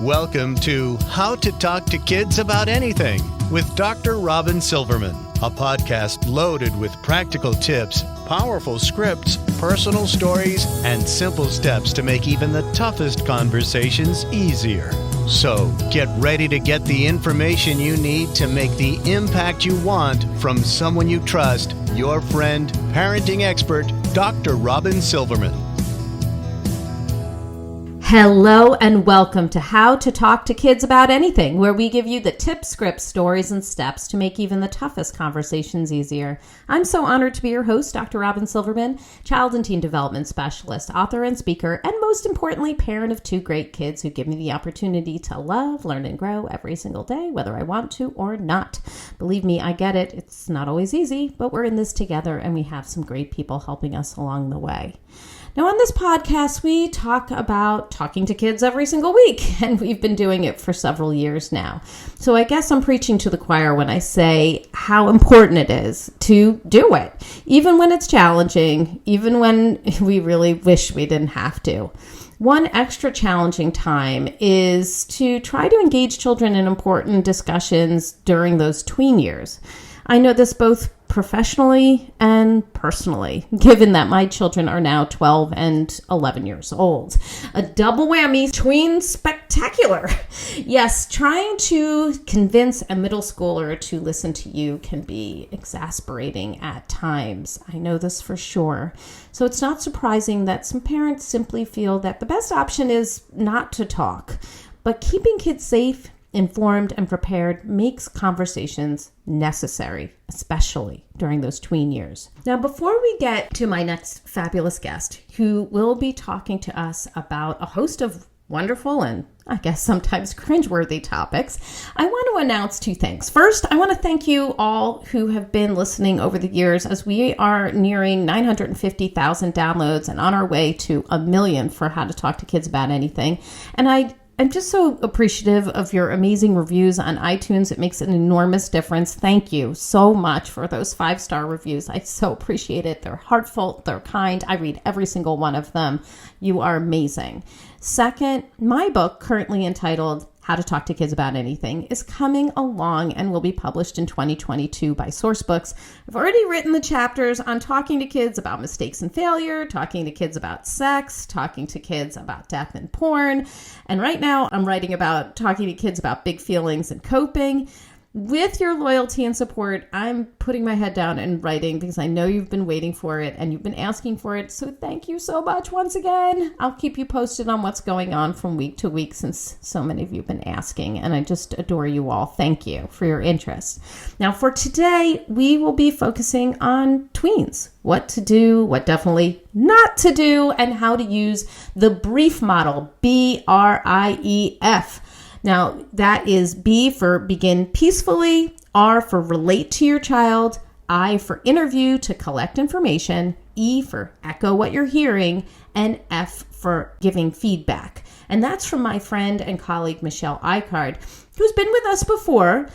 Welcome to How to Talk to Kids About Anything with Dr. Robyn Silverman, a podcast loaded with practical tips, powerful scripts, personal stories, and simple steps to make even the toughest conversations easier. So get ready to get the information you need to make the impact you want from someone you trust, your friend, parenting expert, Dr. Robyn Silverman. Hello and welcome to How to Talk to Kids About Anything, where we give you the tips, scripts, stories, and steps to make even the toughest conversations easier. I'm so honored to be your host, Dr. Robyn Silverman, child and teen development specialist, author and speaker, and most importantly, parent of two great kids who give me the opportunity to love, learn, and grow every single day, whether I want to or not. Believe me, I get it. It's not always easy, but we're in this together and we have some great people helping us along the way. Now, on this podcast, we talk about talking to kids every single week, and we've been doing it for several years now. So I guess I'm preaching to the choir when I say how important it is to do it, even when it's challenging, even when we really wish we didn't have to. One extra challenging time is to try to engage children in important discussions during those tween years. I know this both professionally and personally, given that my children are now 12 and 11 years old. A double whammy, tween spectacular. Yes, trying to convince a middle schooler to listen to you can be exasperating at times. I know this for sure. So it's not surprising that some parents simply feel that the best option is not to talk. But keeping kids safe, informed, and prepared makes conversations necessary, especially during those tween years. Now, before we get to my next fabulous guest, who will be talking to us about a host of wonderful and I guess sometimes cringeworthy topics, I want to announce two things. First, I want to thank you all who have been listening over the years, as we are nearing 950,000 downloads and on our way to 1 million for How to Talk to Kids About Anything. And I'm just so appreciative of your amazing reviews on iTunes. It makes an enormous difference. Thank you so much for those 5-star reviews. I so appreciate it. They're heartfelt. They're kind. I read every single one of them. You are amazing. Second, my book, currently entitled How to Talk to Kids About Anything, is coming along and will be published in 2022 by Sourcebooks. I've already written the chapters on talking to kids about mistakes and failure, talking to kids about sex, talking to kids about death and porn. And right now I'm writing about talking to kids about big feelings and coping. With your loyalty and support, I'm putting my head down and writing because I know you've been waiting for it and you've been asking for it. So thank you so much once again. I'll keep you posted on what's going on from week to week since so many of you have been asking, and I just adore you all. Thank you for your interest. Now for today, we will be focusing on tweens. What to do, what definitely not to do, and how to use the BRIEF model, BRIEF. Now, that is B for begin peacefully, R for relate to your child, I for interview to collect information, E for echo what you're hearing, and F for giving feedback. And that's from my friend and colleague, Michelle Icard, who's been with us before.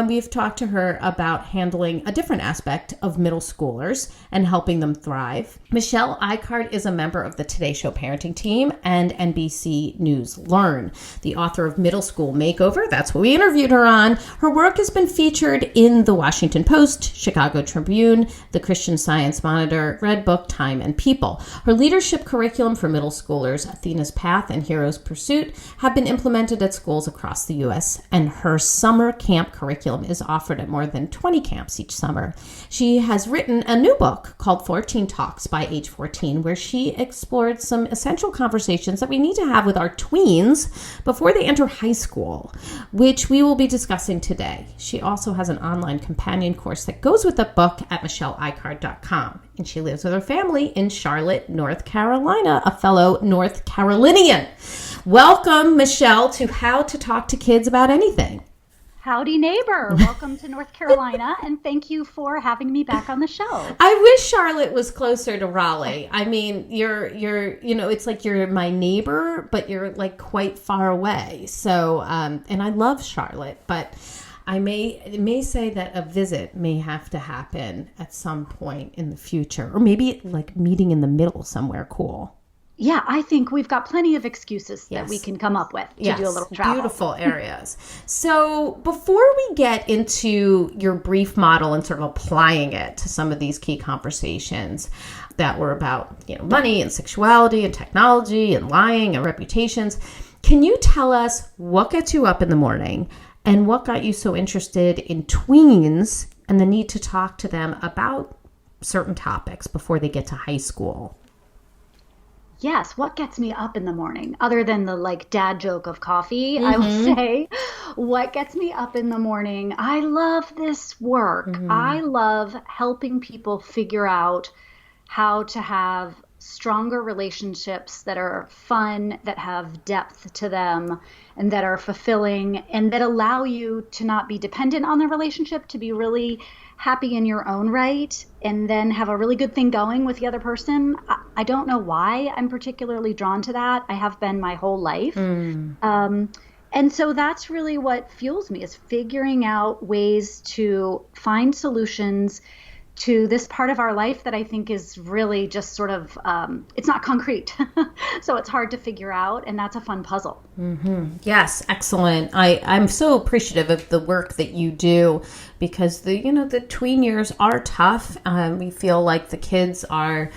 We've talked to her about handling a different aspect of middle schoolers and helping them thrive. Michelle Icard is a member of the Today Show parenting team and NBC News Learn, the author of Middle School Makeover. That's what we interviewed her on. Her work has been featured in the Washington Post, Chicago Tribune, the Christian Science Monitor, Red Book, Time, and People. Her leadership curriculum for middle schoolers, Athena's Path and Hero's Pursuit, have been implemented at schools across the U.S., and her summer camp curriculum is offered at more than 20 camps each summer. She has written a new book called 14 Talks by Age 14, where she explored some essential conversations that we need to have with our tweens before they enter high school, which we will be discussing today. She also has an online companion course that goes with the book at michelleicard.com. And she lives with her family in Charlotte, North Carolina, a fellow North Carolinian. Welcome, Michelle, to How to Talk to Kids About Anything. Howdy, neighbor. Welcome to North Carolina, and thank you for having me back on the show. I wish Charlotte was closer to Raleigh. I mean, you're, it's like you're my neighbor, but you're like quite far away. So, and I love Charlotte, but I may say that a visit may have to happen at some point in the future, or maybe like meeting in the middle somewhere cool. yeah, I think we've got plenty of excuses that we can come up with to do a little travel. Beautiful areas. So before we get into your brief model and sort of applying it to some of these key conversations that were about, money and sexuality and technology and lying and reputations, can you tell us what gets you up in the morning and what got you so interested in tweens and the need to talk to them about certain topics before they get to high school? Yes, what gets me up in the morning, other than the dad joke of coffee, I would say, what gets me up in the morning? I love this work. I love helping people figure out how to have stronger relationships that are fun, that have depth to them, and that are fulfilling, and that allow you to not be dependent on the relationship, to be really happy in your own right, and then have a really good thing going with the other person. I don't know why I'm particularly drawn to that. I have been my whole life. And so that's really what fuels me, is figuring out ways to find solutions to this part of our life that I think is really just sort of, it's not concrete. So it's hard to figure out, and that's a fun puzzle. Yes, excellent. I'm so appreciative of the work that you do, because the tween years are tough. We feel like the kids are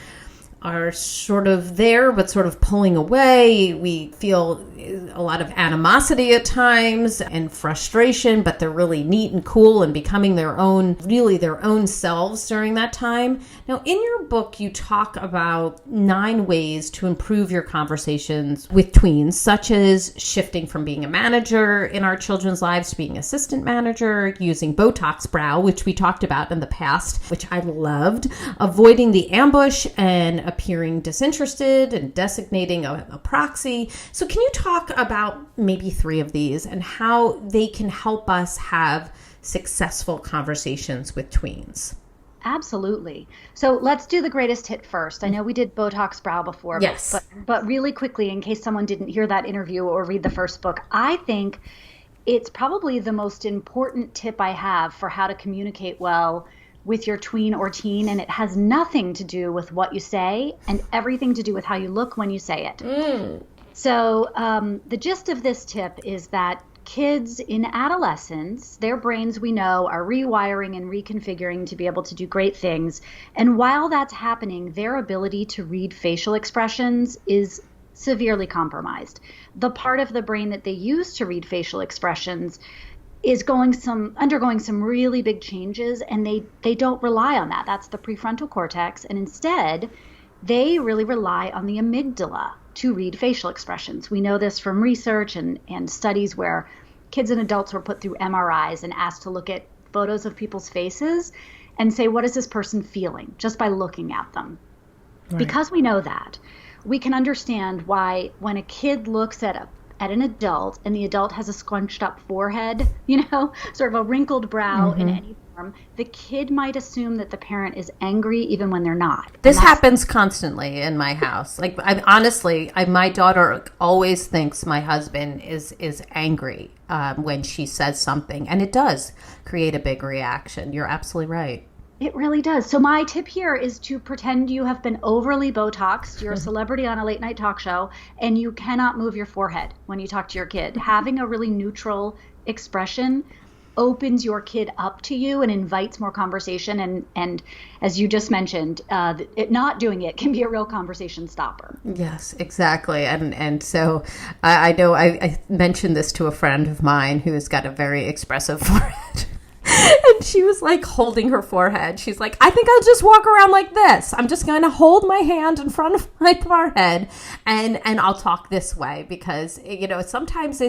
sort of there, but sort of pulling away. We feel a lot of animosity at times and frustration, but they're really neat and cool and becoming their own selves during that time. Now, in your book, you talk about 9 ways to improve your conversations with tweens, such as shifting from being a manager in our children's lives to being assistant manager, using Botox brow, which we talked about in the past, which I loved, avoiding the ambush and appearing disinterested, and designating a proxy. So can you talk about maybe 3 of these and how they can help us have successful conversations with tweens? Absolutely. So let's do the greatest hit first. I know we did Botox brow before, yes, but really quickly, in case someone didn't hear that interview or read the first book, I think it's probably the most important tip I have for how to communicate well with your tween or teen, and it has nothing to do with what you say and everything to do with how you look when you say it. So the gist of this tip is that kids in adolescence, their brains, we know, are rewiring and reconfiguring to be able to do great things. And while that's happening, their ability to read facial expressions is severely compromised. The part of the brain that they use to read facial expressions is undergoing some really big changes, and they don't rely on that. That's the prefrontal cortex. And instead, they really rely on the amygdala to read facial expressions. We know this from research and studies where kids and adults were put through MRIs and asked to look at photos of people's faces and say, what is this person feeling, just by looking at them? Right. Because we know that, we can understand why when a kid looks at an adult and the adult has a scrunched up forehead, sort of a wrinkled brow in any form, the kid might assume that the parent is angry even when they're not. This happens constantly in my house. My daughter always thinks my husband is angry when she says something, and it does create a big reaction. You're absolutely right. It really does. So my tip here is to pretend you have been overly Botoxed. You're a celebrity on a late night talk show, and you cannot move your forehead when you talk to your kid. Having a really neutral expression opens your kid up to you and invites more conversation. And as you just mentioned, not doing it can be a real conversation stopper. Yes, exactly. And so I know I mentioned this to a friend of mine who has got a very expressive forehead. And she was holding her forehead. She's like, I think I'll just walk around like this. I'm just going to hold my hand in front of my forehead and I'll talk this way, because, sometimes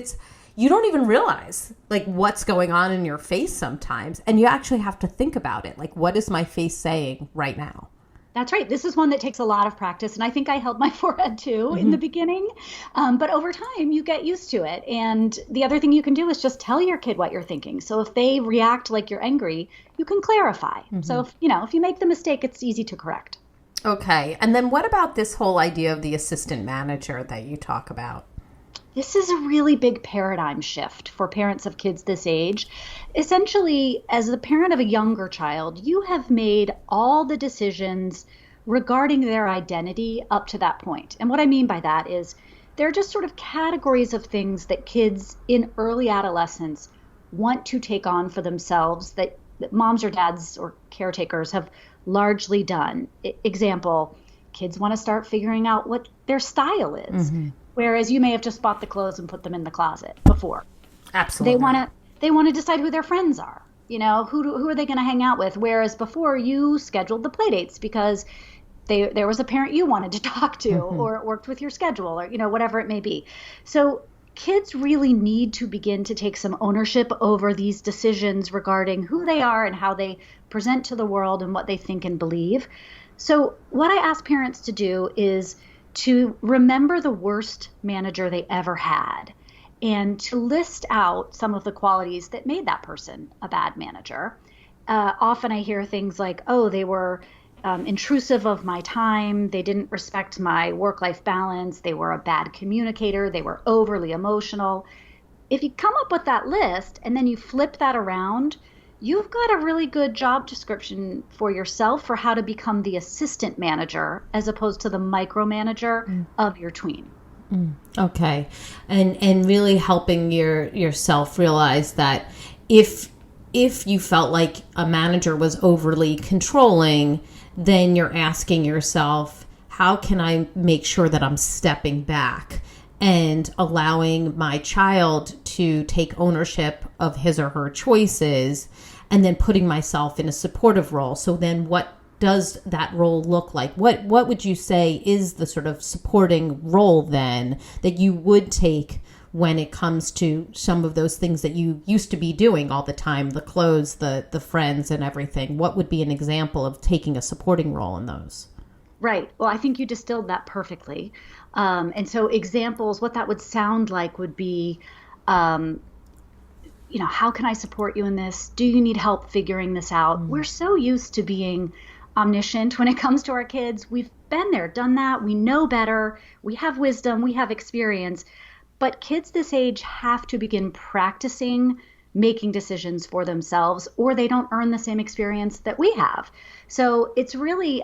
you don't even realize what's going on in your face sometimes. And you actually have to think about it. What is my face saying right now? That's right. This is one that takes a lot of practice. And I think I held my forehead too in the beginning. But over time, you get used to it. And the other thing you can do is just tell your kid what you're thinking. So if they react like you're angry, you can clarify. So if you make the mistake, it's easy to correct. Okay. And then what about this whole idea of the assistant manager that you talk about? This is a really big paradigm shift for parents of kids this age. Essentially, as the parent of a younger child, you have made all the decisions regarding their identity up to that point. And what I mean by that is there are just sort of categories of things that kids in early adolescence want to take on for themselves that moms or dads or caretakers have largely done. Example, kids want to start figuring out what their style is, whereas you may have just bought the clothes and put them in the closet before. Absolutely. They want to decide who their friends are. You know, who are they going to hang out with? Whereas before you scheduled the play dates because there was a parent you wanted to talk to or it worked with your schedule or, you know, whatever it may be. So kids really need to begin to take some ownership over these decisions regarding who they are and how they present to the world and what they think and believe. So what I ask parents to do is to remember the worst manager they ever had and to list out some of the qualities that made that person a bad manager. Often I hear things like, oh, they were intrusive of my time. They didn't respect my work-life balance. They were a bad communicator. They were overly emotional. If you come up with that list and then you flip that around, you've got a really good job description for yourself for how to become the assistant manager as opposed to the micromanager of your tween. Okay. And really helping yourself realize that if you felt like a manager was overly controlling, then you're asking yourself, how can I make sure that I'm stepping back and allowing my child to take ownership of his or her choices and then putting myself in a supportive role? So then what does that role look like? What would you say is the sort of supporting role then that you would take when it comes to some of those things that you used to be doing all the time, the clothes, the friends and everything? What would be an example of taking a supporting role in those? Right. Well, I think you distilled that perfectly. And so examples, what that would sound like would be, you know, how can I support you in this? Do you need help figuring this out? We're so used to being omniscient when it comes to our kids. We've been there, done that. We know better. We have wisdom. We have experience. But kids this age have to begin practicing making decisions for themselves, or they don't earn the same experience that we have. So it's really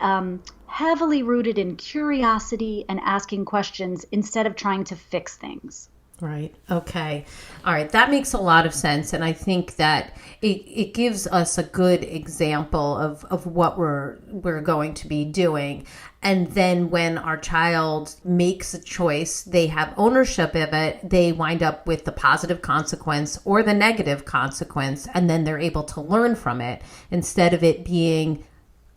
heavily rooted in curiosity and asking questions instead of trying to fix things. Right. Okay. All right. That makes a lot of sense. And I think that it gives us a good example of what we're going to be doing. And then when our child makes a choice, they have ownership of it, they wind up with the positive consequence or the negative consequence, and then they're able to learn from it instead of it being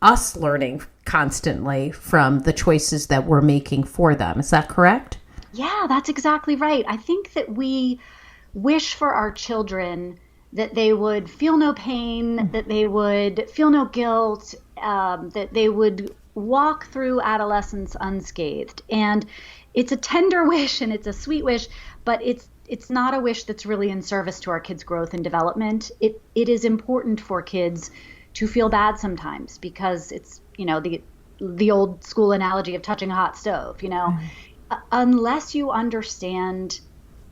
us learning constantly from the choices that we're making for them. Is that correct? Yeah, that's exactly right. I think that we wish for our children that they would feel no pain, that they would feel no guilt, that they would walk through adolescence unscathed. And it's a tender wish and it's a sweet wish, but it's not a wish that's really in service to our kids' growth and development. It is important for kids to feel bad sometimes because it's, you know, the old school analogy of touching a hot stove, you know. Unless you understand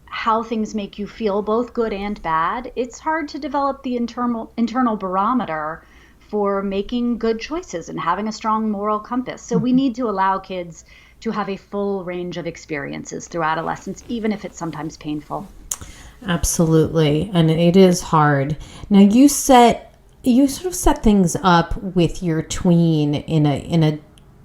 how things make you feel, both good and bad, it's hard to develop the internal barometer for making good choices and having a strong moral compass. So we need to allow kids to have a full range of experiences through adolescence, even if it's sometimes painful. Absolutely. And it is hard. Now you sort of set things up with your tween in a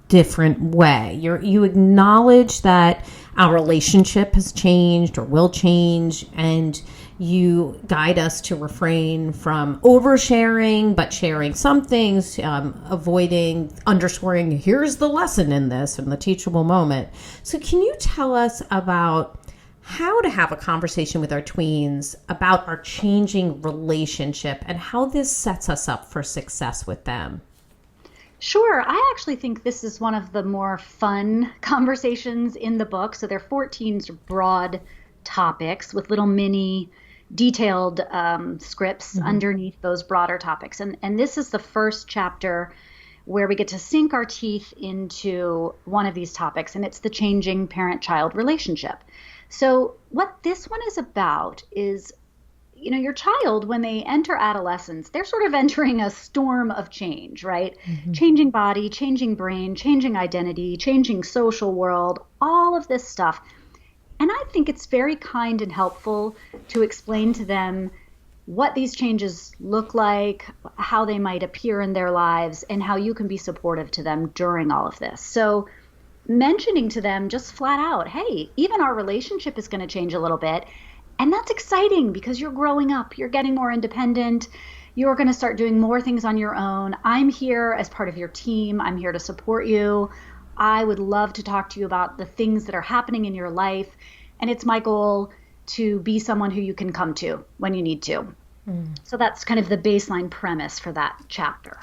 different way. You acknowledge that our relationship has changed or will change, and you guide us to refrain from oversharing, but sharing some things, avoiding underscoring, here's the lesson in this and the teachable moment. So can you tell us about how to have a conversation with our tweens about our changing relationship and how this sets us up for success with them? Sure. I actually think this is one of the more fun conversations in the book. So there are 14 broad topics with little mini detailed scripts underneath those broader topics. And this is the first chapter where we get to sink our teeth into one of these topics, and it's the changing parent-child relationship. So what this one is about is, your child, when they enter adolescence, they're sort of entering a storm of change, right? Changing body, changing brain, changing identity, changing social world, all of this stuff. And I think it's very kind and helpful to explain to them what these changes look like, how they might appear in their lives, and how you can be supportive to them during all of this. So mentioning to them just flat out, hey, even our relationship is going to change a little bit. And that's exciting because you're growing up, you're getting more independent, you're going to start doing more things on your own. I'm here as part of your team. I'm here to support you. I would love to talk to you about the things that are happening in your life. And it's my goal to be someone who you can come to when you need to. So that's kind of the baseline premise for that chapter.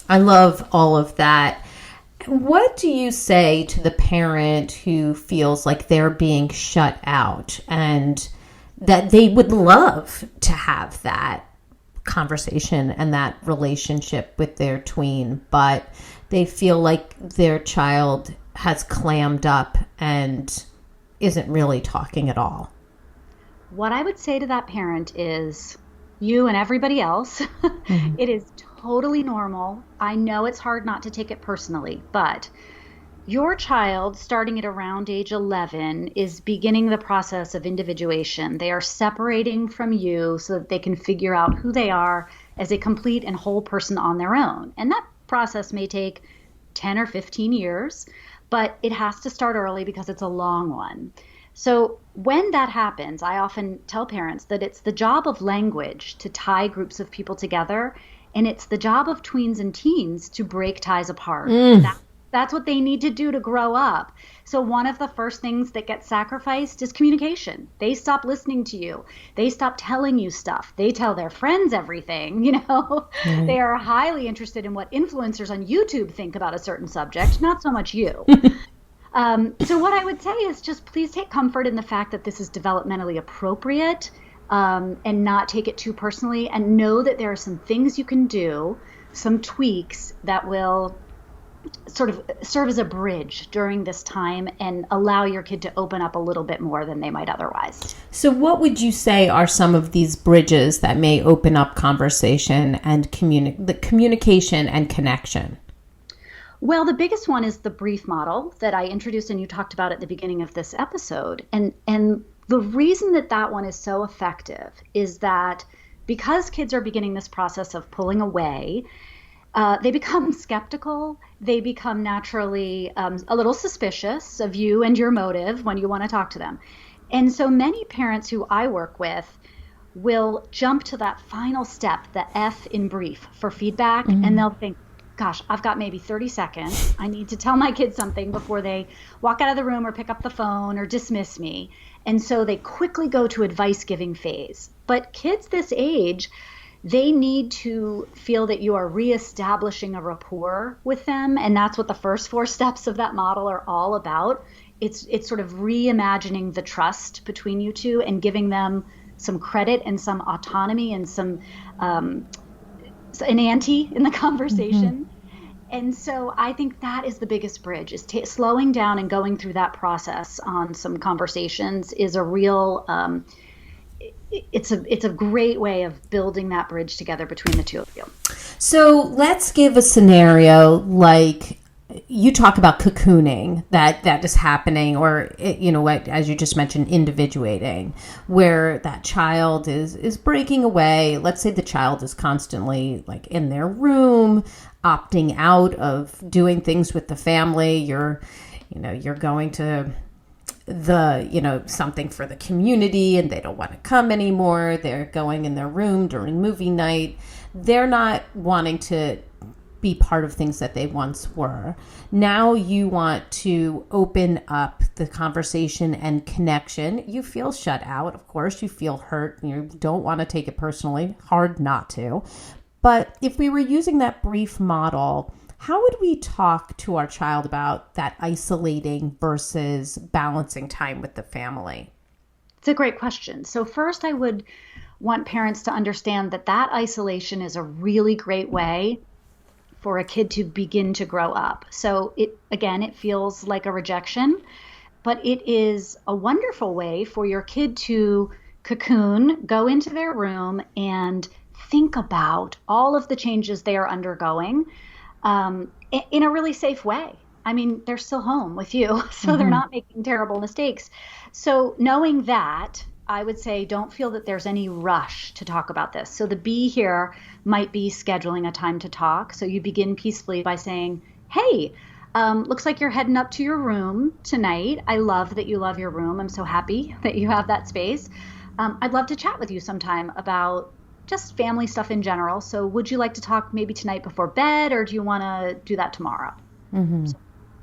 I love all of that. What do you say to the parent who feels like they're being shut out and that they would love to have that conversation and that relationship with their tween, but they feel like their child has clammed up and isn't really talking at all? What I would say to that parent is, you and everybody else, it is totally normal. I know it's hard not to take it personally, but your child, starting at around age 11, is beginning the process of individuation. They are separating from you so that they can figure out who they are as a complete and whole person on their own. And that process may take 10 or 15 years, but it has to start early because it's a long one. So when that happens, I often tell parents that it's the job of language to tie groups of people together, and it's the job of tweens and teens to break ties apart. That's what they need to do to grow up. So one of the first things that gets sacrificed is communication. They stop listening to you. They stop telling you stuff. They tell their friends everything, They are highly interested in what influencers on YouTube think about a certain subject, not so much you. So what I would say is just please take comfort in the fact that this is developmentally appropriate, and not take it too personally, and know that there are some things you can do, some tweaks that will sort of serve as a bridge during this time and allow your kid to open up a little bit more than they might otherwise. So what would you say are some of these bridges that may open up conversation and the communication and connection? Well, the biggest one is the brief model that I introduced and you talked about at the beginning of this episode. And the reason that one is so effective is that because kids are beginning this process of pulling away, they become skeptical. They become naturally a little suspicious of you and your motive when you want to talk to them. And so many parents who I work with will jump to that final step, the F in brief, for feedback, and they'll think, gosh, I've got maybe 30 seconds. I need to tell my kids something before they walk out of the room or pick up the phone or dismiss me. And so they quickly go to advice giving phase. But kids this age, they need to feel that you are reestablishing a rapport with them. And that's what the first 4 steps of that model are all about. It's sort of reimagining the trust between you two and giving them some credit and some autonomy and some an ante in the conversation. And so I think that is the biggest bridge, is slowing down and going through that process on some conversations is a real, it's a great way of building that bridge together between the two of you. So let's give a scenario like you talk about cocooning that is happening, or as you just mentioned, individuating, where that child is breaking away. Let's say the child is constantly like in their room, opting out of doing things with the family. You're going to something for the community and they don't want to come anymore. They're going in their room during movie night. They're not wanting to be part of things that they once were. Now you want to open up the conversation and connection. You feel shut out, of course. You feel hurt. You don't want to take it personally. Hard not to. But if we were using that brief model, how would we talk to our child about that isolating versus balancing time with the family? It's a great question. So first, I would want parents to understand that isolation is a really great way for a kid to begin to grow up. So it feels like a rejection, but it is a wonderful way for your kid to cocoon, go into their room and think about all of the changes they are undergoing in a really safe way. I mean, they're still home with you, so they're not making terrible mistakes. So knowing that, I would say don't feel that there's any rush to talk about this. So the B here might be scheduling a time to talk. So you begin peacefully by saying, hey, looks like you're heading up to your room tonight. I love that you love your room. I'm so happy that you have that space. I'd love to chat with you sometime about just family stuff in general. So would you like to talk maybe tonight before bed, or do you want to do that tomorrow? So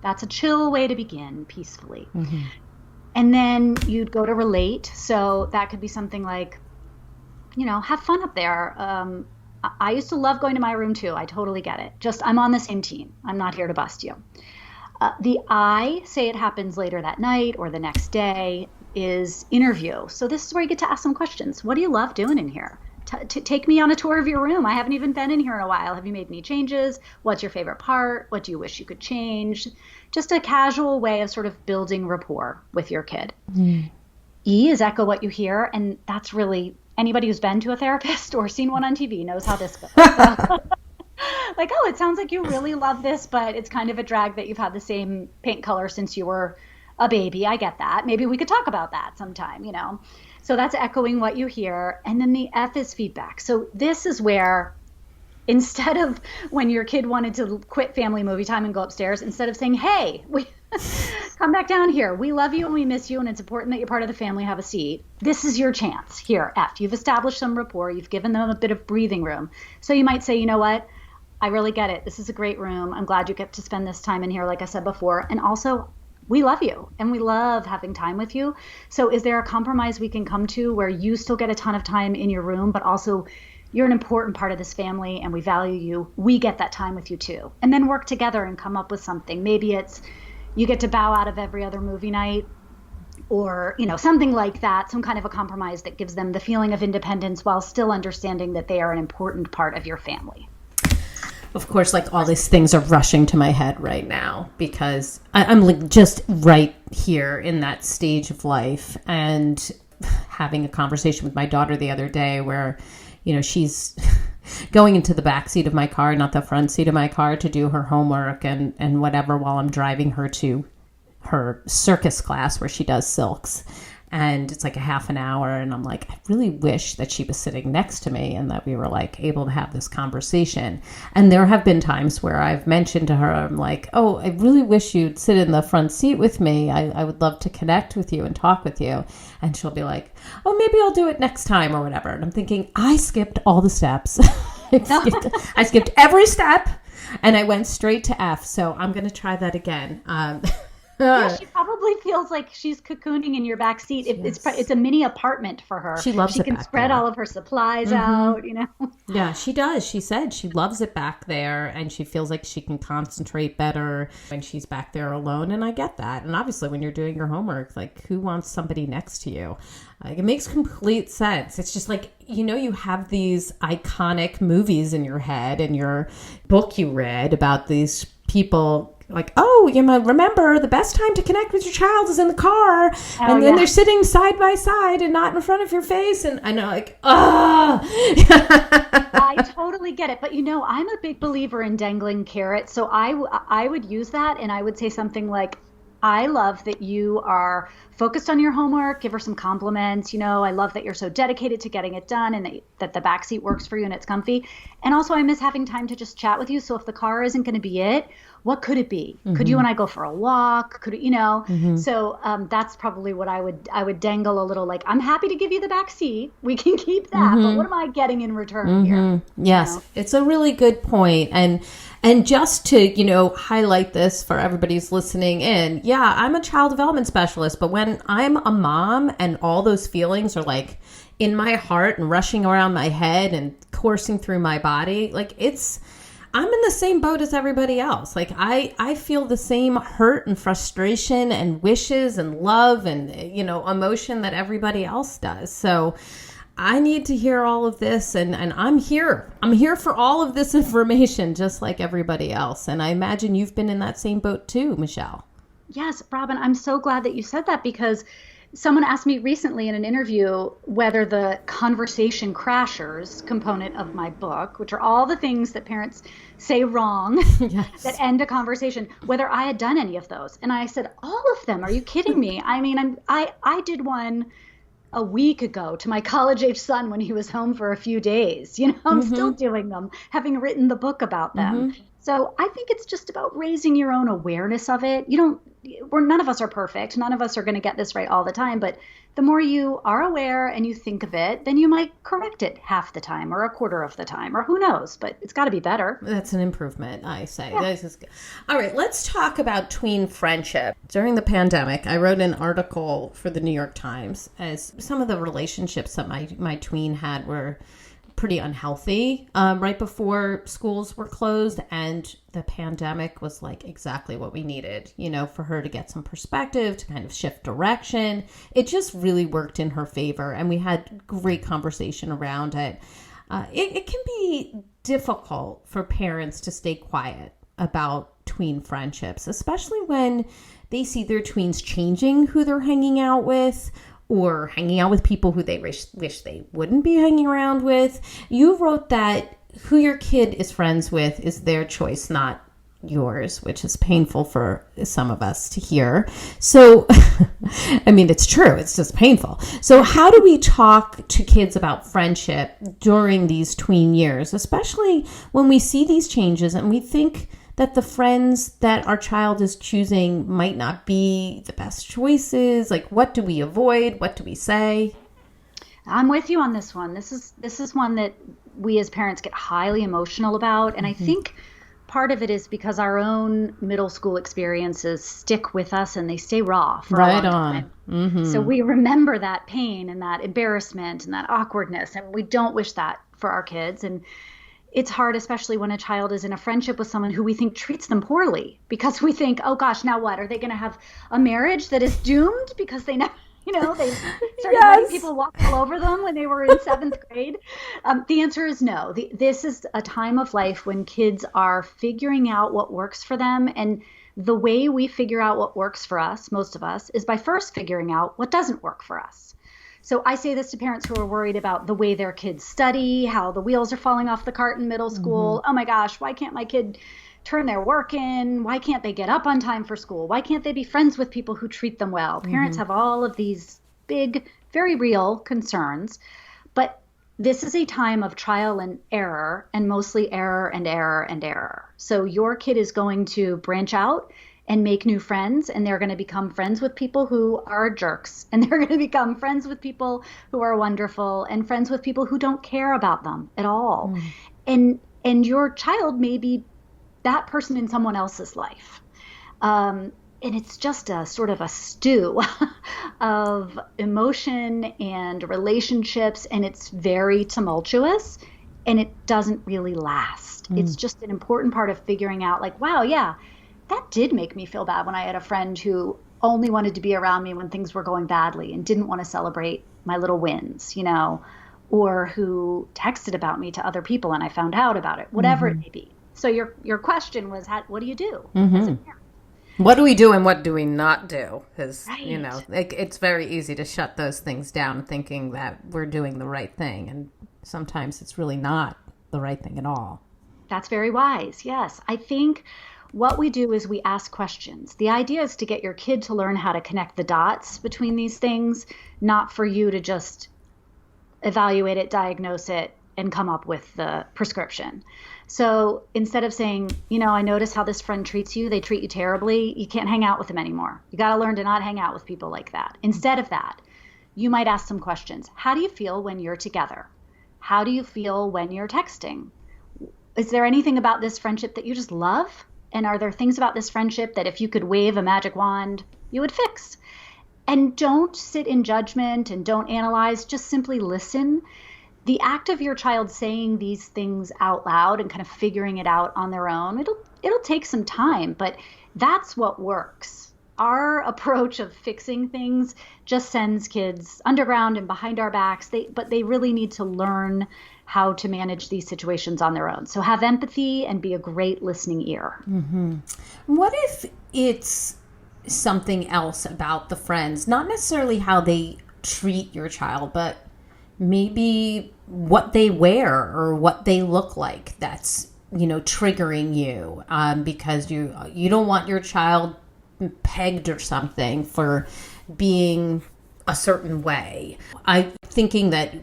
that's a chill way to begin, peacefully. And then you'd go to relate. So that could be something like, have fun up there. I used to love going to my room too. I totally get it. Just, I'm on the same team. I'm not here to bust you. The I, say it happens later that night or the next day, is interview. So this is where you get to ask some questions. What do you love doing in here? Take me on a tour of your room. I haven't even been in here in a while. Have you made any changes? What's your favorite part? What do you wish you could change? Just a casual way of sort of building rapport with your kid. E is echo what you hear. And that's really, anybody who's been to a therapist or seen one on TV knows how this goes. So, like, oh, it sounds like you really love this, but it's kind of a drag that you've had the same paint color since you were a baby. I get that. Maybe we could talk about that sometime, So that's echoing what you hear. And then the F is feedback. So this is where, instead of when your kid wanted to quit family movie time and go upstairs, instead of saying, hey, we come back down here. We love you and we miss you, and it's important that you're part of the family. Have a seat. This is your chance. Here, F. You've established some rapport. You've given them a bit of breathing room. So you might say, you know what? I really get it. This is a great room. I'm glad you get to spend this time in here, like I said before. And also, we love you and we love having time with you. So is there a compromise we can come to where you still get a ton of time in your room, but also you're an important part of this family and we value you. We get that time with you too. And then work together and come up with something. Maybe it's you get to bow out of every other movie night, or, something like that, some kind of a compromise that gives them the feeling of independence while still understanding that they are an important part of your family. Of course, like all these things are rushing to my head right now because I'm like just right here in that stage of life, and having a conversation with my daughter the other day where, she's going into the back seat of my car, not the front seat of my car, to do her homework and whatever while I'm driving her to her circus class where she does silks. And it's like a half an hour. And I'm like, I really wish that she was sitting next to me and that we were like able to have this conversation. And there have been times where I've mentioned to her, I'm like, oh, I really wish you'd sit in the front seat with me. I would love to connect with you and talk with you. And she'll be like, oh, maybe I'll do it next time or whatever. And I'm thinking, I skipped all the steps. I skipped every step and I went straight to F. So I'm going to try that again. Yeah, she probably feels like she's cocooning in your back seat. It's a mini apartment for her. She loves it. She can spread all of her supplies out, Yeah, she does. She said she loves it back there, and she feels like she can concentrate better when she's back there alone. And I get that. And obviously, when you're doing your homework, like, who wants somebody next to you? It makes complete sense. It's just like, you have these iconic movies in your head and your book you read about these people. Like, oh, remember the best time to connect with your child is in the car. And then they're sitting side by side and not in front of your face. And I know, like, I totally get it. But, I'm a big believer in dangling carrots. So I would use that. And I would say something like, I love that you are focused on your homework. Give her some compliments. I love that you're so dedicated to getting it done and that the backseat works for you and it's comfy. And also, I miss having time to just chat with you. So if the car isn't going to be it, what could it be? Mm-hmm. Could you and I go for a walk? Could Mm-hmm. So that's probably what I would dangle a little, like, I'm happy to give you the back seat. We can keep that. But what am I getting in return here? Yes, it's a really good point. And just to, highlight this for everybody who's listening in, yeah, I'm a child development specialist, but when I'm a mom and all those feelings are like in my heart and rushing around my head and coursing through my body, like I'm in the same boat as everybody else. Like I feel the same hurt and frustration and wishes and love and, emotion that everybody else does. So I need to hear all of this, and I'm here. I'm here for all of this information, just like everybody else. And I imagine you've been in that same boat too, Michelle. Yes, Robyn, I'm so glad that you said that, because Someone asked me recently in an interview whether the conversation crashers component of my book, which are all the things that parents say wrong Yes. that end a conversation, whether I had done any of those. And I said, all of them. Are you kidding me? I mean, I did one a week ago to my college-age son when he was home for a few days. You know, I'm still doing them, having written the book about them. So I think it's just about raising your own awareness of it. None of us are perfect. None of us are going to get this right all the time. But the more you are aware and you think of it, then you might correct it half the time or a quarter of the time, or who knows, but it's got to be better. That's an improvement, I say. Yeah. This is good. All right, let's talk about tween friendship. During the pandemic, I wrote an article for the New York Times as some of the relationships that my tween had were pretty unhealthy right before schools were closed, and the pandemic was like exactly what we needed, for her to get some perspective, to kind of shift direction. It just really worked in her favor, and we had great conversation around it. It can be difficult for parents to stay quiet about tween friendships, especially when they see their tweens changing who they're hanging out with, or hanging out with people who they wish they wouldn't be hanging around with. You wrote that who your kid is friends with is their choice, not yours, which is painful for some of us to hear. So, I mean, it's true. It's just painful. So how do we talk to kids about friendship during these tween years, especially when we see these changes and we think that the friends that our child is choosing might not be the best choices? Like, what do we avoid? What do we say? I'm with you on this one. This is one that we as parents get highly emotional about. And I think part of it is because our own middle school experiences stick with us and they stay raw for a long time. So we remember that pain and that embarrassment and that awkwardness, and we don't wish that for our kids. And it's hard, especially when a child is in a friendship with someone who we think treats them poorly, because we think, oh gosh, now what? Are they going to have a marriage that is doomed because they never, they started letting people walk all over them when they were in 7th grade? The answer is no. This is a time of life when kids are figuring out what works for them. And the way we figure out what works for us, most of us, is by first figuring out what doesn't work for us. So I say this to parents who are worried about the way their kids study, how the wheels are falling off the cart in middle school. Oh my gosh, why can't my kid turn their work in? Why can't they get up on time for school? Why can't they be friends with people who treat them well? Parents have all of these big, very real concerns. But this is a time of trial and error, and mostly error and error and error. So your kid is going to branch out and make new friends, and they're going to become friends with people who are jerks, and they're going to become friends with people who are wonderful, and friends with people who don't care about them at all. And your child may be that person in someone else's life. And it's just a sort of a stew of emotion and relationships, and it's very tumultuous, and it doesn't really last. It's just an important part of figuring out, like, wow, yeah, that did make me feel bad when I had a friend who only wanted to be around me when things were going badly and didn't want to celebrate my little wins, or who texted about me to other people and I found out about it, whatever it may be. So your question was, what do you do as a parent? What do we do and what do we not do? Because, it's very easy to shut those things down thinking that we're doing the right thing. And sometimes it's really not the right thing at all. That's very wise. Yes. I think what we do is we ask questions. The idea is to get your kid to learn how to connect the dots between these things, not for you to just evaluate it, diagnose it, and come up with the prescription. So instead of saying, I notice how this friend treats you, they treat you terribly, you can't hang out with them anymore. You got to learn to not hang out with people like that. Instead of that, you might ask some questions. How do you feel when you're together? How do you feel when you're texting? Is there anything about this friendship that you just love? And are there things about this friendship that if you could wave a magic wand, you would fix? And don't sit in judgment and don't analyze, just simply listen. The act of your child saying these things out loud and kind of figuring it out on their own, it'll take some time, but that's what works. Our approach of fixing things just sends kids underground and behind our backs. But they really need to learn how to manage these situations on their own. So have empathy and be a great listening ear. What if it's something else about the friends, not necessarily how they treat your child, but maybe what they wear or what they look like that's, triggering you, because you don't want your child pegged or something for being a certain way. I'm thinking that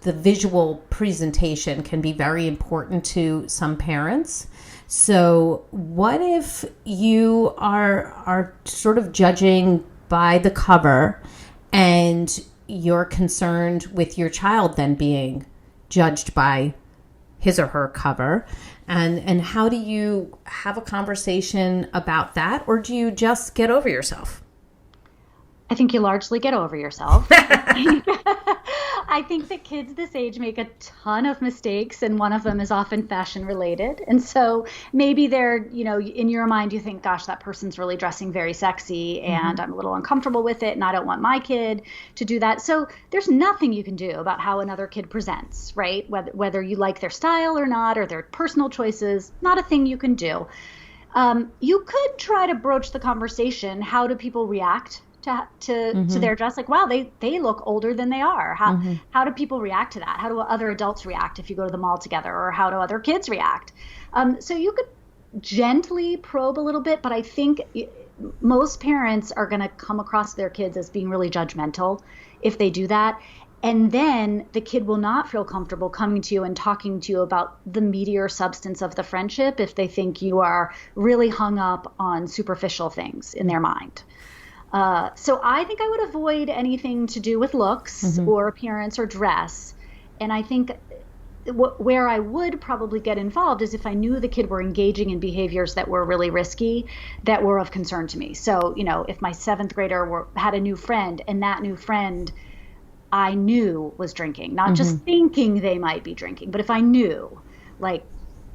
the visual presentation can be very important to some parents. So what if you are sort of judging by the cover and you're concerned with your child then being judged by his or her cover? And how do you have a conversation about that? Or do you just get over yourself? I think you largely get over yourself. I think that kids this age make a ton of mistakes, and one of them is often fashion related. And so maybe they're, in your mind, you think, gosh, that person's really dressing very sexy and I'm a little uncomfortable with it and I don't want my kid to do that. So there's nothing you can do about how another kid presents, right? Whether you like their style or not, or their personal choices, not a thing you can do. You could try to broach the conversation. How do people react to their dress? Like, wow, they look older than they are. How do people react to that? How do other adults react if you go to the mall together, or how do other kids react? So you could gently probe a little bit, but I think most parents are going to come across their kids as being really judgmental if they do that. And then the kid will not feel comfortable coming to you and talking to you about the meatier substance of the friendship if they think you are really hung up on superficial things in their mind. So I think I would avoid anything to do with looks or appearance or dress. And I think where I would probably get involved is if I knew the kid were engaging in behaviors that were really risky, that were of concern to me. So, if my 7th grader had a new friend, and that new friend I knew was drinking, not just thinking they might be drinking, but if I knew, like,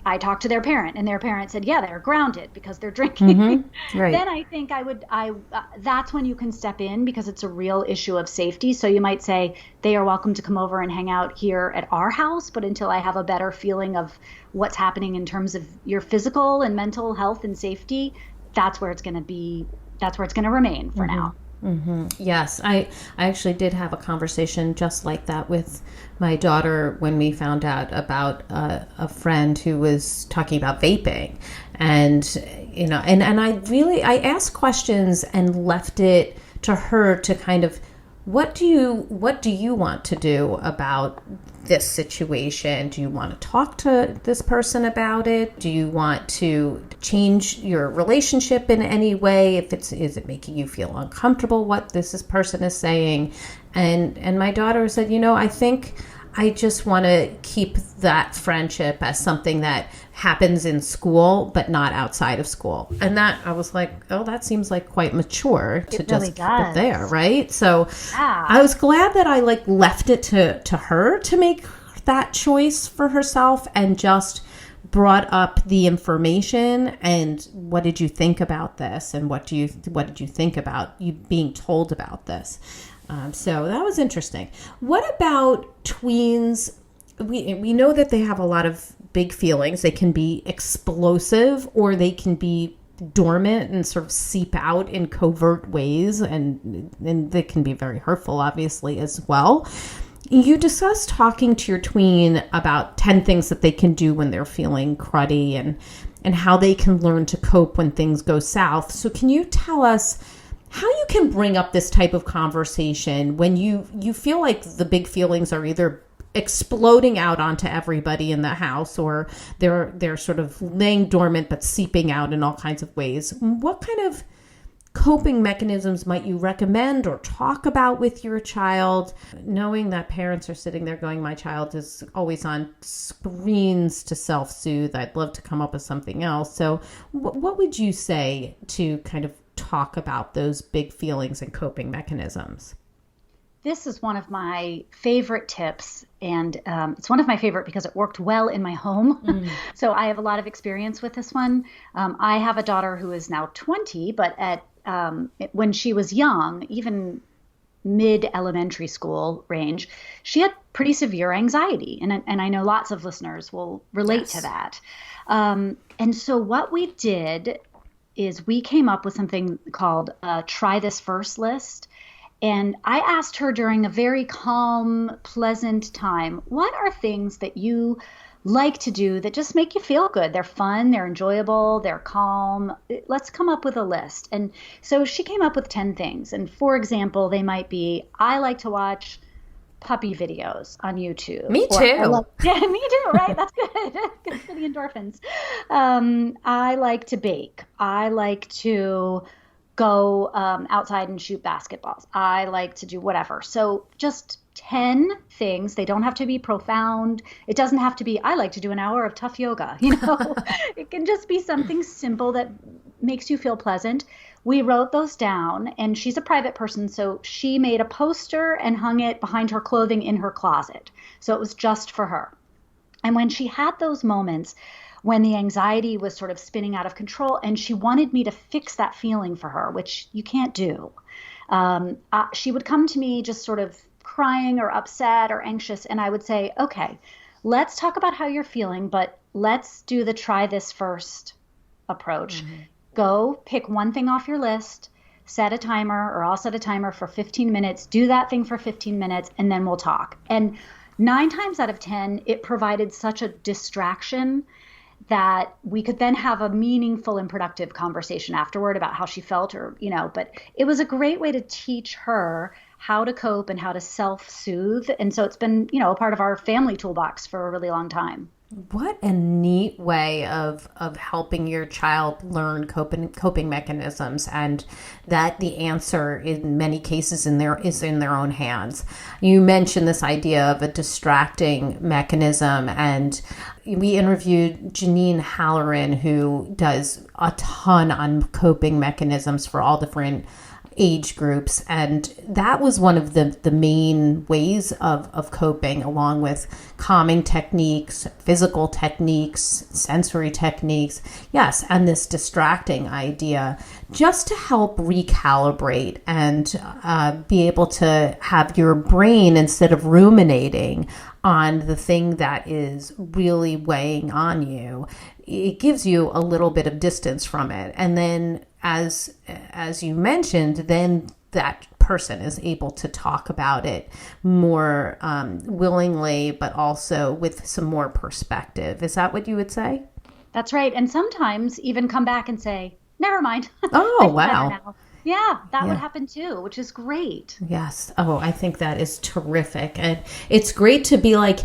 I talked to their parent and their parent said, yeah, they're grounded because they're drinking. Right. Then I think that's when you can step in, because it's a real issue of safety. So you might say, they are welcome to come over and hang out here at our house, but until I have a better feeling of what's happening in terms of your physical and mental health and safety, that's where it's going to remain for now. Yes, I actually did have a conversation just like that with my daughter when we found out about a friend who was talking about vaping, and I asked questions and left it to her to kind of, what do you want to do about this situation? Do you want to talk to this person about it? Do you want to change your relationship in any way? Is it making you feel uncomfortable what this person is saying? And my daughter said, I think I just want to keep that friendship as something that happens in school, but not outside of school. And that, I was like, oh, that seems like quite mature to just keep it there, right? So yeah. I was glad that I left it to her to make that choice for herself, and just brought up the information and, what did you think about this? And what did you think about you being told about this? So that was interesting. What about tweens? We know that they have a lot of big feelings. They can be explosive, or they can be dormant and sort of seep out in covert ways, and they can be very hurtful, obviously, as well. You discussed talking to your tween about 10 things that they can do when they're feeling cruddy, and how they can learn to cope when things go south. So can you tell us how you can bring up this type of conversation when you feel like the big feelings are either exploding out onto everybody in the house, or they're sort of laying dormant but seeping out in all kinds of ways? What kind of coping mechanisms might you recommend or talk about with your child, knowing that parents are sitting there going, my child is always on screens to self-soothe, I'd love to come up with something else? So what would you say to kind of talk about those big feelings and coping mechanisms? This is one of my favorite tips, and it's one of my favorite because it worked well in my home. So I have a lot of experience with this one. I have a daughter who is now 20, but when she was young, even mid-elementary school range, she had pretty severe anxiety. And I know lots of listeners will relate to that. And so what we did is we came up with something called a Try This First list. And I asked her during a very calm, pleasant time, what are things that you like to do that just make you feel good? They're fun, they're enjoyable, they're calm. Let's come up with a list. And so she came up with 10 things. And for example, they might be, I like to watch puppy videos on YouTube. Me too. Yeah, me too, right? That's good. Good for the endorphins. I like to bake. I like to go outside and shoot basketballs. I like to do whatever. So just 10 things. They don't have to be profound. It doesn't have to be, I like to do an hour of tough yoga. It can just be something simple that makes you feel pleasant. We wrote those down, and she's a private person, so she made a poster and hung it behind her clothing in her closet. So it was just for her. And when she had those moments when the anxiety was sort of spinning out of control and she wanted me to fix that feeling for her, which you can't do, she would come to me just sort of crying or upset or anxious, and I would say, okay, let's talk about how you're feeling, but let's do the try this first approach. Mm-hmm. Go pick one thing off your list, set a timer, or I'll set a timer for 15 minutes, do that thing for 15 minutes, and then we'll talk. And 9 times out of 10, it provided such a distraction that we could then have a meaningful and productive conversation afterward about how she felt, or, but it was a great way to teach her how to cope and how to self-soothe. And so it's been, a part of our family toolbox for a really long time. What a neat way of helping your child learn coping mechanisms, and that the answer in many cases is in their own hands. You mentioned this idea of a distracting mechanism, and we interviewed Janine Halloran, who does a ton on coping mechanisms for all different age groups, and that was one of the main ways of coping, along with calming techniques, physical techniques, sensory techniques, yes, and this distracting idea, just to help recalibrate and be able to have your brain, instead of ruminating on the thing that is really weighing on you, it gives you a little bit of distance from it. And then as you mentioned, then that person is able to talk about it more willingly, but also with some more perspective. Is that what you would say? That's right. And sometimes even come back and say, never mind. Oh, wow. Yeah, that would happen too, which is great. Yes. Oh, I think that is terrific. And it's great to be like,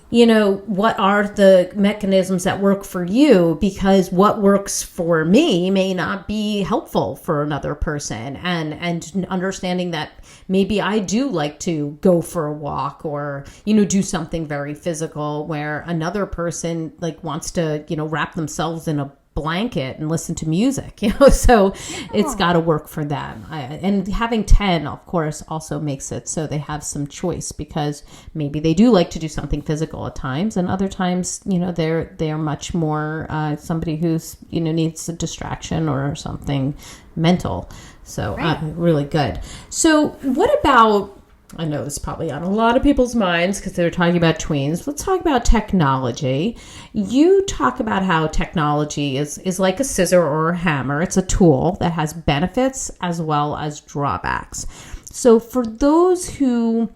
what are the mechanisms that work for you? Because what works for me may not be helpful for another person. And understanding that maybe I do like to go for a walk or, do something very physical, where another person wants to, wrap themselves in a blanket and listen to music, so it's got to work for them. And having 10, of course, also makes it so they have some choice, because maybe they do like to do something physical at times, and other times, they're much more somebody who's, needs a distraction or something mental. So really good. So what about, I know this is probably on a lot of people's minds because they're talking about tweens. Let's talk about technology. You talk about how technology is like a scissor or a hammer. It's a tool that has benefits as well as drawbacks. So for those who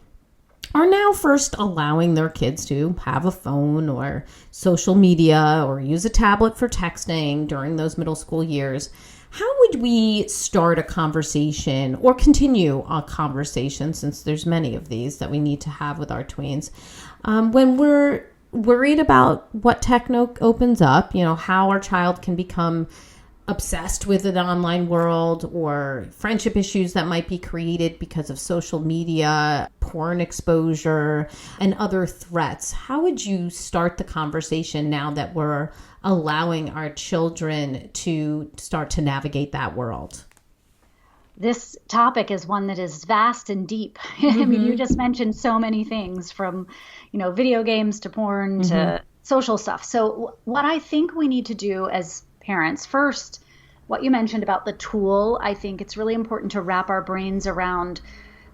are now first allowing their kids to have a phone or social media or use a tablet for texting during those middle school years, how would we start a conversation or continue a conversation, since there's many of these that we need to have with our tweens, when we're worried about what techno opens up, how our child can become obsessed with an online world, or friendship issues that might be created because of social media, porn exposure, and other threats? How would you start the conversation now that we're allowing our children to start to navigate that world? This topic is one that is vast and deep. I mean, you just mentioned so many things, from, video games to porn to social stuff. So what I think we need to do as parents, first, what you mentioned about the tool, I think it's really important to wrap our brains around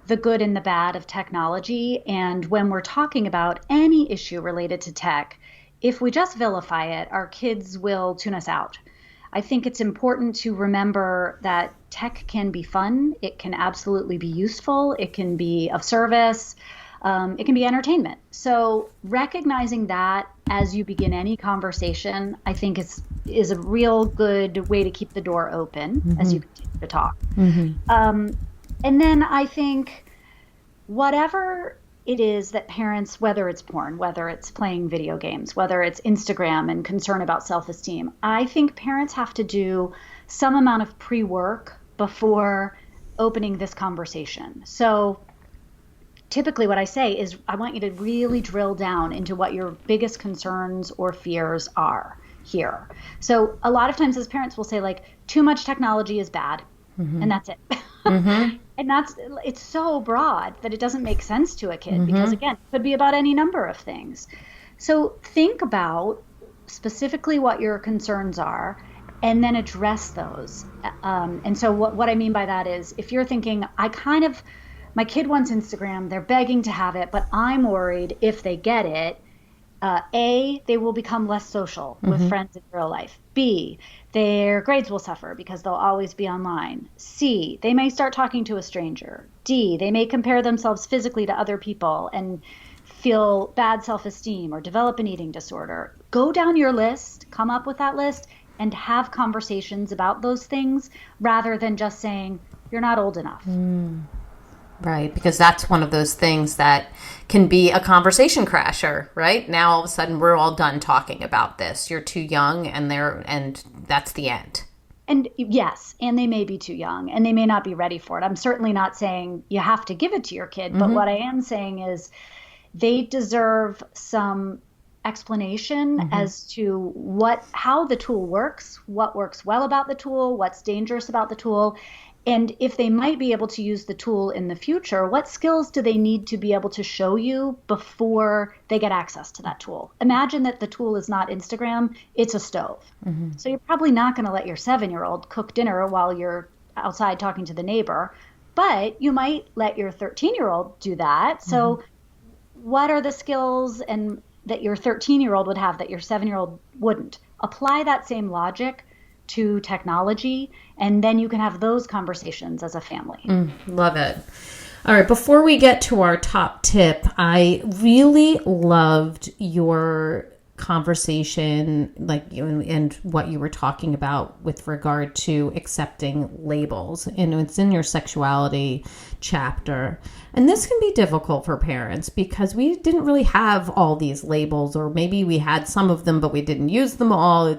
the good and the bad of technology. And when we're talking about any issue related to tech, if we just vilify it, our kids will tune us out. I think it's important to remember that tech can be fun. It can absolutely be useful. It can be of service. It can be entertainment. So recognizing that as you begin any conversation, I think is a real good way to keep the door open as you continue to talk. And then I think whatever it is that parents, whether it's porn, whether it's playing video games, whether it's Instagram and concern about self-esteem, I think parents have to do some amount of pre-work before opening this conversation. So typically what I say is I want you to really drill down into what your biggest concerns or fears are here. So a lot of times as parents will say like, too much technology is bad, and that's it. And it's so broad that it doesn't make sense to a kid because, again, it could be about any number of things. So think about specifically what your concerns are and then address those. And so what I mean by that is if you're thinking, my kid wants Instagram, they're begging to have it, but I'm worried if they get it, A, they will become less social with friends in real life. B, their grades will suffer because they'll always be online. C, they may start talking to a stranger. D, they may compare themselves physically to other people and feel bad self-esteem or develop an eating disorder. Go down your list, come up with that list, and have conversations about those things rather than just saying, you're not old enough. Right, because that's one of those things that can be a conversation crasher, right? Now all of a sudden we're all done talking about this. You're too young and that's the end. And yes, and they may be too young and they may not be ready for it. I'm certainly not saying you have to give it to your kid, but what I am saying is they deserve some explanation as to how the tool works, what works well about the tool, what's dangerous about the tool. And if they might be able to use the tool in the future, what skills do they need to be able to show you before they get access to that tool? Imagine that the tool is not Instagram, it's a stove. So you're probably not going to let your 7-year-old cook dinner while you're outside talking to the neighbor, but you might let your 13-year-old do that. So what are the skills and that your 13-year-old would have that your 7-year-old wouldn't? Apply that same logic to technology, and then you can have those conversations as a family. Love it. All right, before we get to our top tip, I really loved your conversation, and what you were talking about with regard to accepting labels. And it's in your sexuality chapter. And this can be difficult for parents because we didn't really have all these labels, or maybe we had some of them, but we didn't use them all.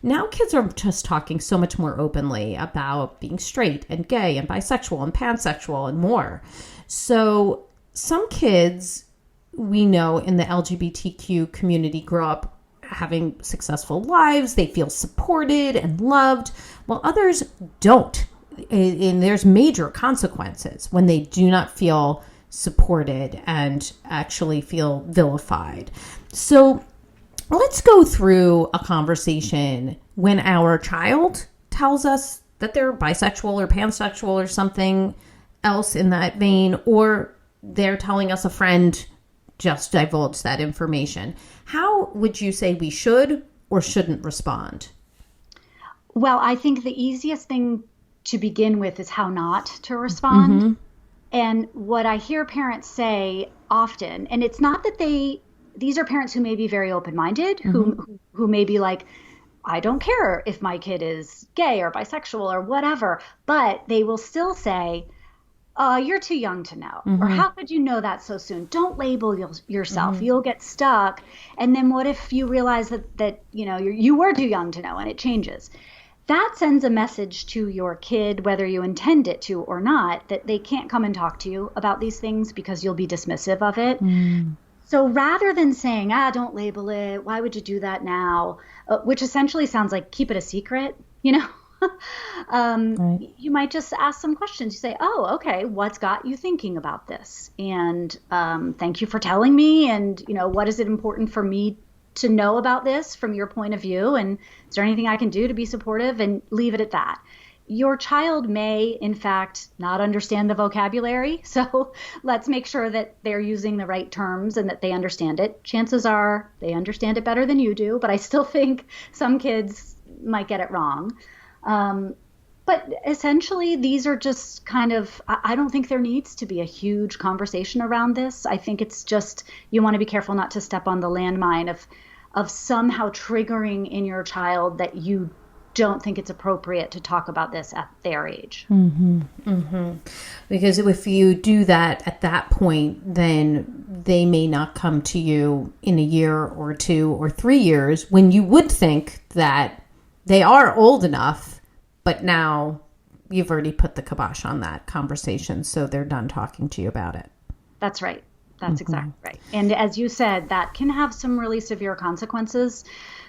Now kids are just talking so much more openly about being straight and gay and bisexual and pansexual and more. So some kids we know in the LGBTQ community grow up having successful lives. They feel supported and loved, while others don't. And there's major consequences when they do not feel supported and actually feel vilified. So let's go through a conversation when our child tells us that they're bisexual or pansexual or something else in that vein, or they're telling us a friend just divulged that information. How would you say we should or shouldn't respond? Well, I think the easiest thing to begin with is how not to respond. And what I hear parents say often, and it's not that these are parents who may be very open-minded, who may be like, I don't care if my kid is gay or bisexual or whatever, but they will still say, you're too young to know. Or how could you know that so soon? Don't label yourself. You'll get stuck. And then what if you realize that you were too young to know and it changes? That sends a message to your kid, whether you intend it to or not, that they can't come and talk to you about these things because you'll be dismissive of it. So rather than saying, don't label it, why would you do that now? Which essentially sounds like keep it a secret, Right. You might just ask some questions. You say, oh, okay, what's got you thinking about this? And thank you for telling me. And, what is it important for me to know about this from your point of view? And is there anything I can do to be supportive? And leave it at that. Your child may, in fact, not understand the vocabulary. So let's make sure that they're using the right terms and that they understand it. Chances are they understand it better than you do. But I still think some kids might get it wrong. But essentially, these are just kind of, I don't think there needs to be a huge conversation around this. I think it's just, you want to be careful not to step on the landmine of somehow triggering in your child that you don't think it's appropriate to talk about this at their age. Mm-hmm. Mm-hmm. Because if you do that at that point, then they may not come to you in a year or 2 or 3 years when you would think that they are old enough. But now you've already put the kibosh on that conversation, so they're done talking to you about it. That's right. That's exactly right. And as you said, that can have some really severe consequences.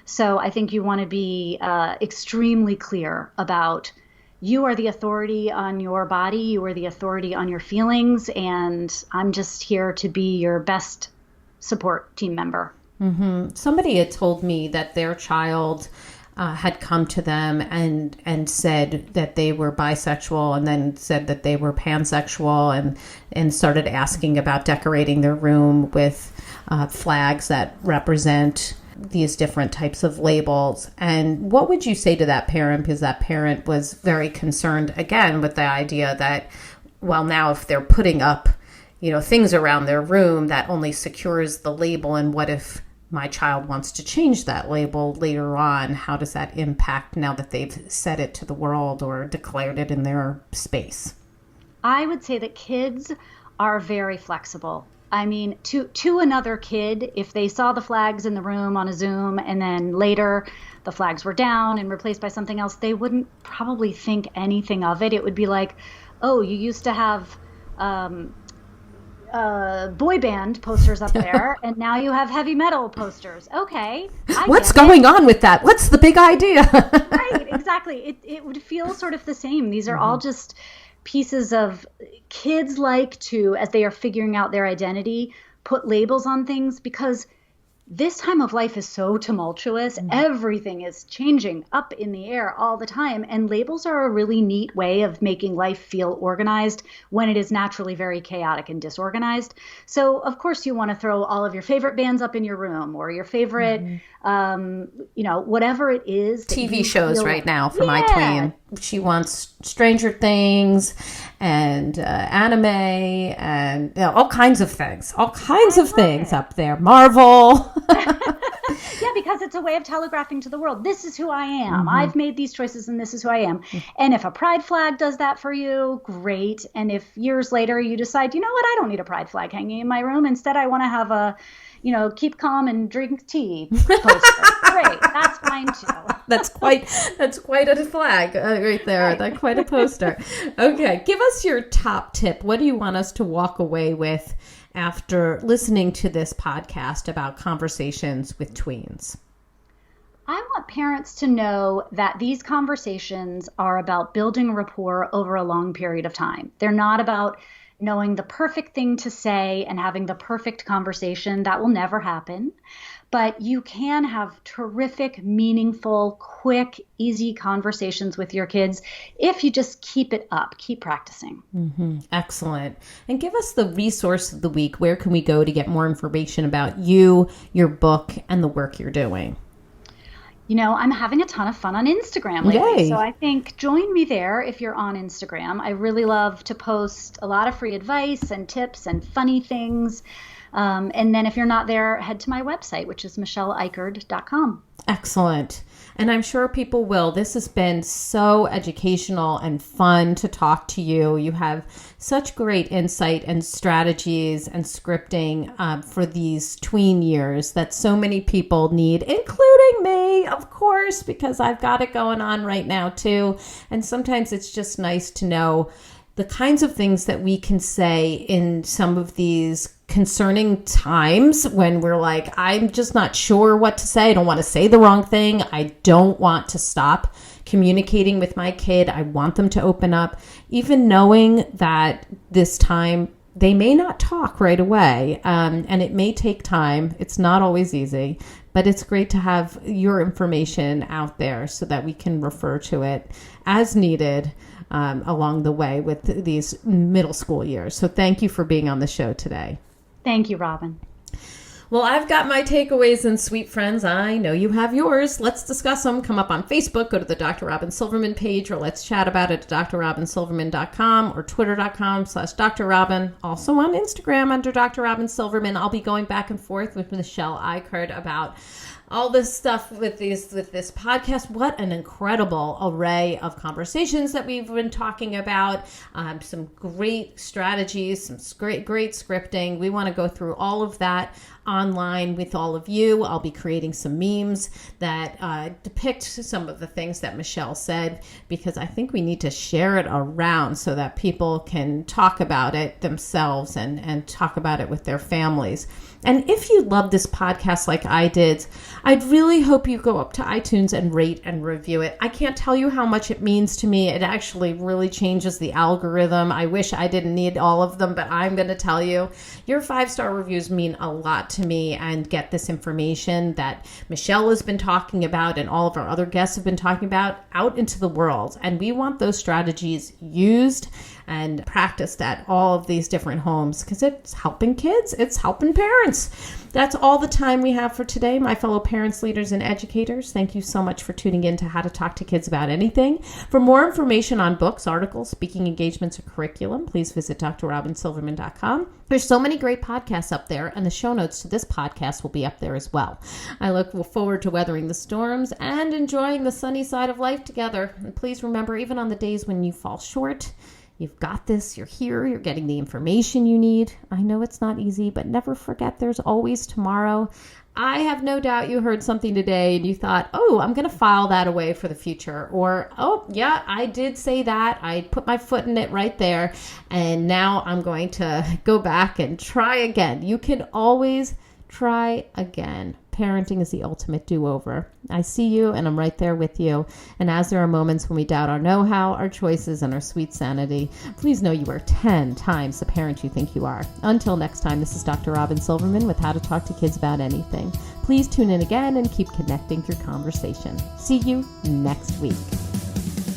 So I think you want to be extremely clear about, you are the authority on your body, you are the authority on your feelings, and I'm just here to be your best support team member. Mm-hmm. Somebody had told me that their child had come to them and said that they were bisexual, and then said that they were pansexual, and started asking about decorating their room with flags that represent these different types of labels. And what would you say to that parent? Because that parent was very concerned, again, with the idea that, well, now if they're putting up, things around their room, that only secures the label. And what if my child wants to change that label later on? How does that impact now that they've said it to the world or declared it in their space? I would say that kids are very flexible. I mean, to another kid, if they saw the flags in the room on a Zoom and then later the flags were down and replaced by something else, they wouldn't probably think anything of it. It would be like, oh, you used to have boy band posters up there, and now you have heavy metal posters. Okay. What's going on with that? What's the big idea? Right, exactly. It would feel sort of the same. These are all just pieces of, kids like to, as they are figuring out their identity, put labels on things, because this time of life is so tumultuous. Everything is changing up in the air all the time. And labels are a really neat way of making life feel organized when it is naturally very chaotic and disorganized. So, of course, you want to throw all of your favorite bands up in your room, or your favorite, whatever it is. TV shows right now for my tween. She wants Stranger Things and anime and all kinds of things. All kinds of things up there. Marvel. Yeah, because it's a way of telegraphing to the world, this is who I am. I've made these choices and this is who I am. And if a pride flag does that for you, great. And if years later you decide, you know what, I don't need a pride flag hanging in my room. Instead, I want to have a, keep calm and drink tea poster. Great. That's fine too. That's quite a flag right there. Right. That's quite a poster. Okay. Give us your top tip. What do you want us to walk away with after listening to this podcast about conversations with tweens? I want parents to know that these conversations are about building rapport over a long period of time. They're not about knowing the perfect thing to say and having the perfect conversation. That will never happen. But you can have terrific, meaningful, quick, easy conversations with your kids if you just keep it up, keep practicing. Excellent. And give us the resource of the week. Where can we go to get more information about you, your book, and the work you're doing? I'm having a ton of fun on Instagram lately. Yay. So I think join me there if you're on Instagram. I really love to post a lot of free advice and tips and funny things. And then if you're not there, head to my website, which is michelleicard.com. Excellent. And I'm sure people will. This has been so educational and fun to talk to you. You have such great insight and strategies and scripting for these tween years that so many people need, including me, of course, because I've got it going on right now too. And sometimes it's just nice to know the kinds of things that we can say in some of these concerning times when we're like, I'm just not sure what to say. I don't want to say the wrong thing. I don't want to stop communicating with my kid. I want them to open up, even knowing that this time they may not talk right away. And it may take time. It's not always easy, but it's great to have your information out there so that we can refer to it as needed along the way with these middle school years. So thank you for being on the show today. Thank you, Robyn. Well, I've got my takeaways, and sweet friends, I know you have yours. Let's discuss them. Come up on Facebook, go to the Dr. Robyn Silverman page, or let's chat about it at drrobynsilverman.com or twitter.com/Dr. Robyn. Also on Instagram under Dr. Robyn Silverman. I'll be going back and forth with Michelle Icard about all this stuff with this podcast. What an incredible array of conversations that we've been talking about. Some great strategies, some great scripting. We want to go through all of that online with all of you. I'll be creating some memes that depict some of the things that Michelle said, because I think we need to share it around so that people can talk about it themselves and talk about it with their families. And if you love this podcast like I did, I'd really hope you go up to iTunes and rate and review it. I can't tell you how much it means to me. It actually really changes the algorithm. I wish I didn't need all of them, but I'm going to tell you, your 5-star reviews mean a lot to me and get this information that Michelle has been talking about and all of our other guests have been talking about out into the world. And we want those strategies used and practiced at all of these different homes, because it's helping kids, it's helping parents. That's all the time we have for today, my fellow parents, leaders, and educators. Thank you so much for tuning in to How to Talk to Kids About Anything. For more information on books, articles, speaking engagements, or curriculum, please visit drrobynsilverman.com. There's so many great podcasts up there, and the show notes to this podcast will be up there as well. I look forward to weathering the storms and enjoying the sunny side of life together. And please remember, even on the days when you fall short, you've got this, you're here, you're getting the information you need. I know it's not easy, but never forget there's always tomorrow. I have no doubt you heard something today and you thought, oh, I'm going to file that away for the future. Or, oh, yeah, I did say that. I put my foot in it right there. And now I'm going to go back and try again. You can always try again. Parenting is the ultimate do-over. I see you and I'm right there with you. And as there are moments when we doubt our know-how, our choices, and our sweet sanity, please know you are 10 times the parent you think you are. Until next time, this is Dr. Robyn Silverman with How to Talk to Kids About Anything. Please tune in again and keep connecting through conversation. See you next week.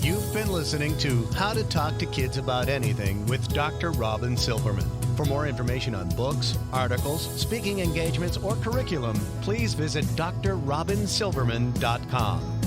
You've been listening to How to Talk to Kids About Anything with Dr. Robyn Silverman. For more information on books, articles, speaking engagements, or curriculum, please visit drrobynsilverman.com.